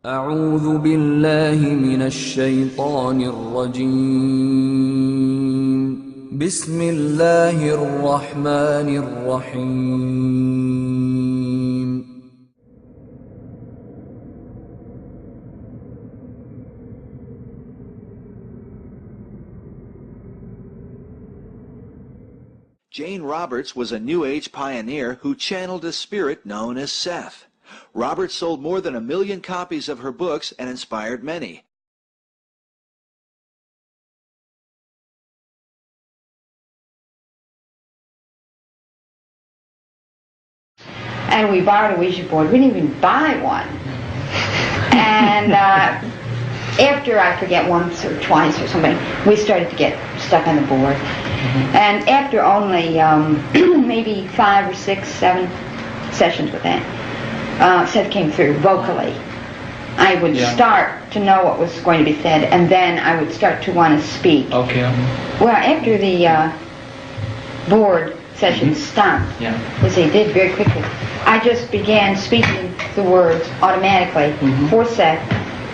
أعوذ بالله من الشيطان الرجيم بسم الله الرحمن الرحيم Jane Roberts was a New Age pioneer who channeled a spirit known as Seth. Roberts sold more than 1 million copies of her books and inspired many. And we borrowed a Ouija board. We didn't even buy one. And after, I forget, once or twice or something, we started to get stuck on the board. And after only maybe 5 or 6, 7 sessions with that, Seth came through vocally. I would start to know what was going to be said, and then I would start to want to speak. Okay. Well, after the board session stopped, as they did very quickly, I just began speaking the words automatically for Seth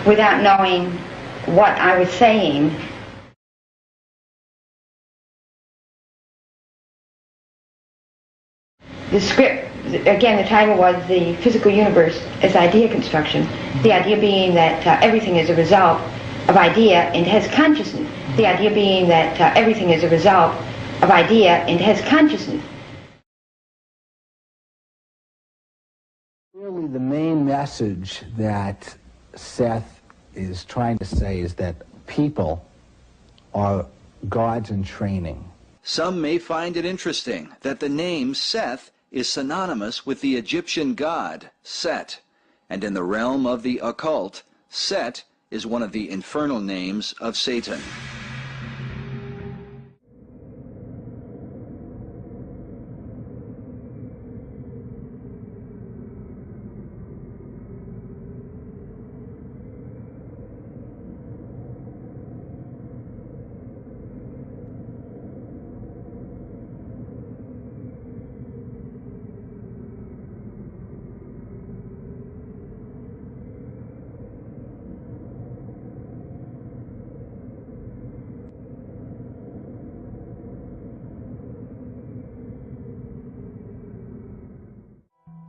without knowing what I was saying. The script, again, the title was The Physical Universe as Idea Construction. The idea being that everything is a result of idea and has consciousness. The idea being that everything is a result of idea and has consciousness. Really, the main message that Seth is trying to say is that people are gods in training. Some may find it interesting that the name Seth is synonymous with the Egyptian god Set, and in the realm of the occult, Set is one of the infernal names of Satan.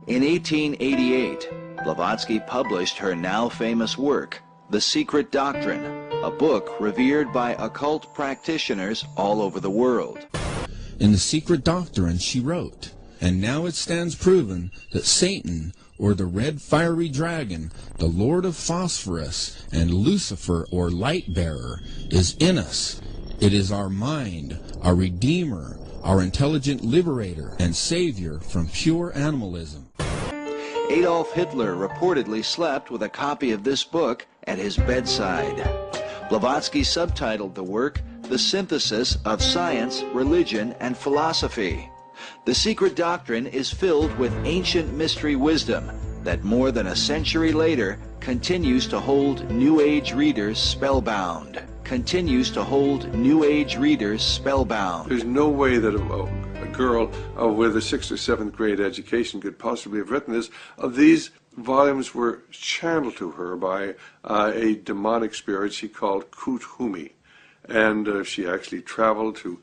In 1888, Blavatsky published her now famous work, The Secret Doctrine, a book revered by occult practitioners all over the world. In The Secret Doctrine, she wrote, "And now it stands proven that Satan, or the red fiery dragon, the lord of phosphorus, and Lucifer, or light-bearer, is in us. It is our mind, our redeemer, our intelligent liberator and savior from pure animalism." Adolf Hitler reportedly slept with a copy of this book at his bedside. Blavatsky subtitled the work, The Synthesis of Science, Religion, and Philosophy. The Secret Doctrine is filled with ancient mystery wisdom that more than a century later continues to hold New Age readers spellbound. Continues to hold New Age readers spellbound. There's no way that a girl with a 6th or 7th grade education could possibly have written this. These volumes were channeled to her by a demonic spirit she called Kuthumi. And she actually traveled to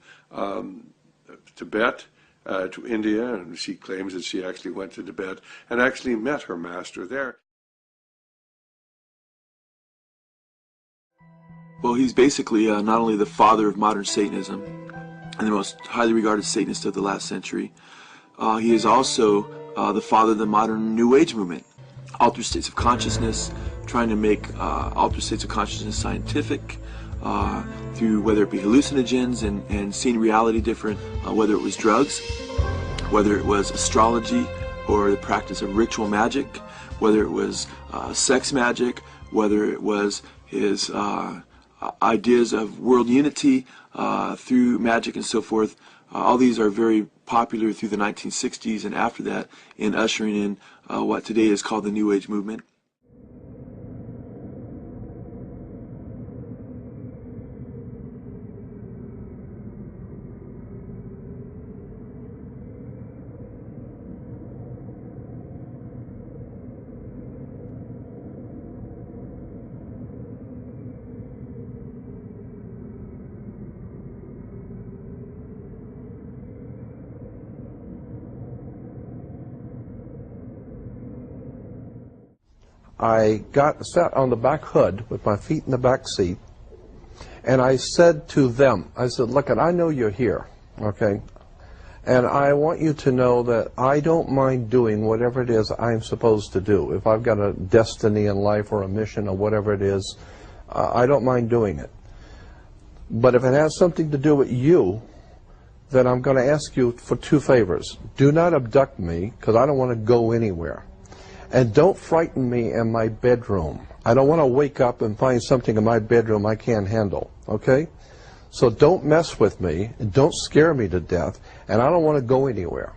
Tibet, to India, and she claims that she actually went to Tibet and actually met her master there. Well, he's basically not only the father of modern Satanism and the most highly regarded Satanist of the last century, he is also the father of the modern New Age movement. Altered states of consciousness, trying to make altered states of consciousness scientific, through whether it be hallucinogens and seeing reality different, whether it was drugs, whether it was astrology or the practice of ritual magic, whether it was sex magic, whether it was his ideas of world unity through magic and so forth. All these are very popular through the 1960s and after that in ushering in what today is called the New Age movement. I sat on the back hood with my feet in the back seat, and I said to them, I said, look, I know you're here, okay? And I want you to know that I don't mind doing whatever it is I'm supposed to do. If I've got a destiny in life or a mission or whatever it is, I don't mind doing it. But if it has something to do with you, then I'm going to ask you for two favors. Do not abduct me, because I don't want to go anywhere. And don't frighten me in my bedroom. I don't want to wake up and find something in my bedroom I can't handle, okay? So don't mess with me, and don't scare me to death, and I don't want to go anywhere.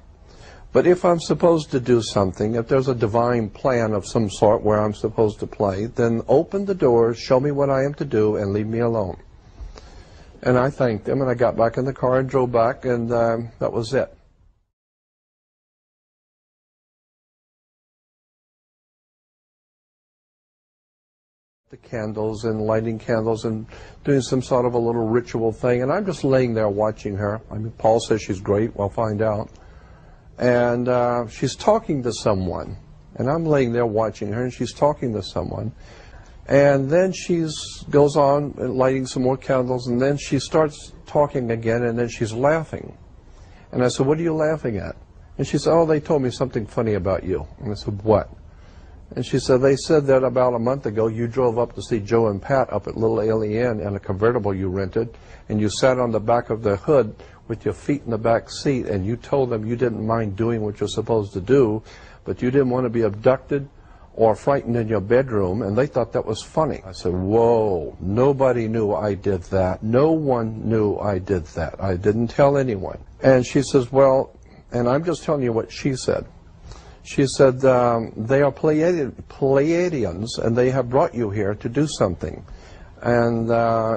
But if I'm supposed to do something, if there's a divine plan of some sort where I'm supposed to play, then open the doors, show me what I am to do, and leave me alone. And I thanked them, and I got back in the car and drove back, and that was it. The candles and lighting candles and doing some sort of a little ritual thing, and I'm just laying there watching her. I mean, Paul says she's great. We'll find out. And she's talking to someone, and I'm laying there watching her, and she's talking to someone. And then she goes on lighting some more candles, and then she starts talking again, and then she's laughing. And I said, what are you laughing at? And she said, oh, they told me something funny about you. And I said, what? And she said, they said that about a month ago you drove up to see Joe and Pat up at Little Alien in a convertible you rented, and you sat on the back of the hood with your feet in the back seat, and you told them you didn't mind doing what you're supposed to do, but you didn't want to be abducted or frightened in your bedroom, and they thought that was funny. I said, whoa, nobody knew I did that. No one knew I did that. I didn't tell anyone. And she says, well, and I'm just telling you what she said. She said, they are Pleiadians, and they have brought you here to do something. And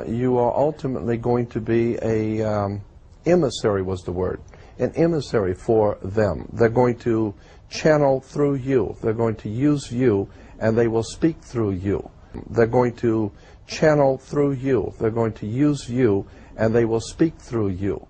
you are ultimately going to be a emissary, was the word, an emissary for them. They're going to channel through you. They're going to use you, and they will speak through you. They're going to channel through you. They're going to use you, and they will speak through you.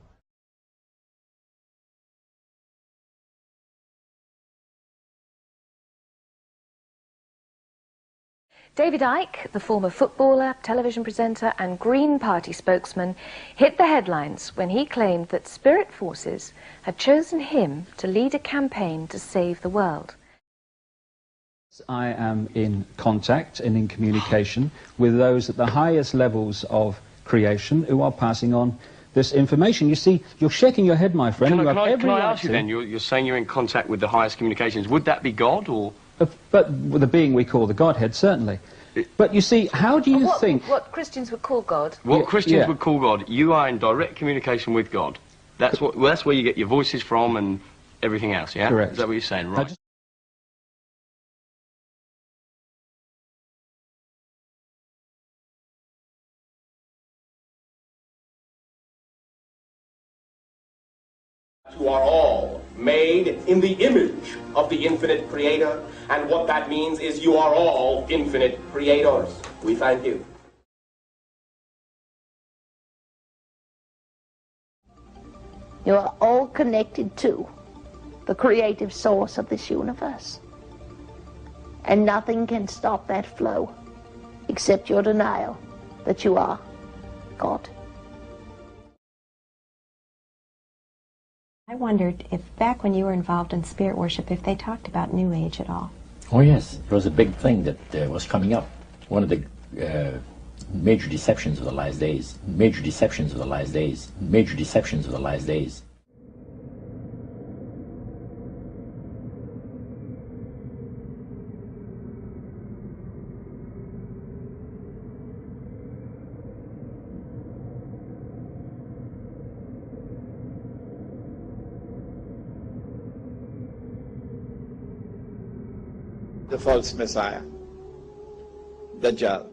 David Icke, the former footballer, television presenter and Green Party spokesman, hit the headlines when he claimed that spirit forces had chosen him to lead a campaign to save the world. I am in contact and in communication with those at the highest levels of creation who are passing on this information. You see, you're shaking your head, my friend. Can I ask you then, you're saying you're in contact with the highest communications. Would that be God, or...? But the being we call the Godhead, certainly. But you see, how do you think... What Christians would call God. What Christians would call God. You are in direct communication with God. That's where you get your voices from and everything else, yeah? Correct. Is that what you're saying, right? Who are all made in the image of the infinite creator, and what that means is you are all infinite creators. We thank you. You are all connected to the creative source of this universe, and nothing can stop that flow except your denial that you are God. I wondered if back when you were involved in spirit worship, if they talked about New Age at all. Oh yes, it was a big thing that was coming up. One of the major deceptions of the last days. Major deceptions of the last days. Major deceptions of the last days. The false Messiah, Dajjal.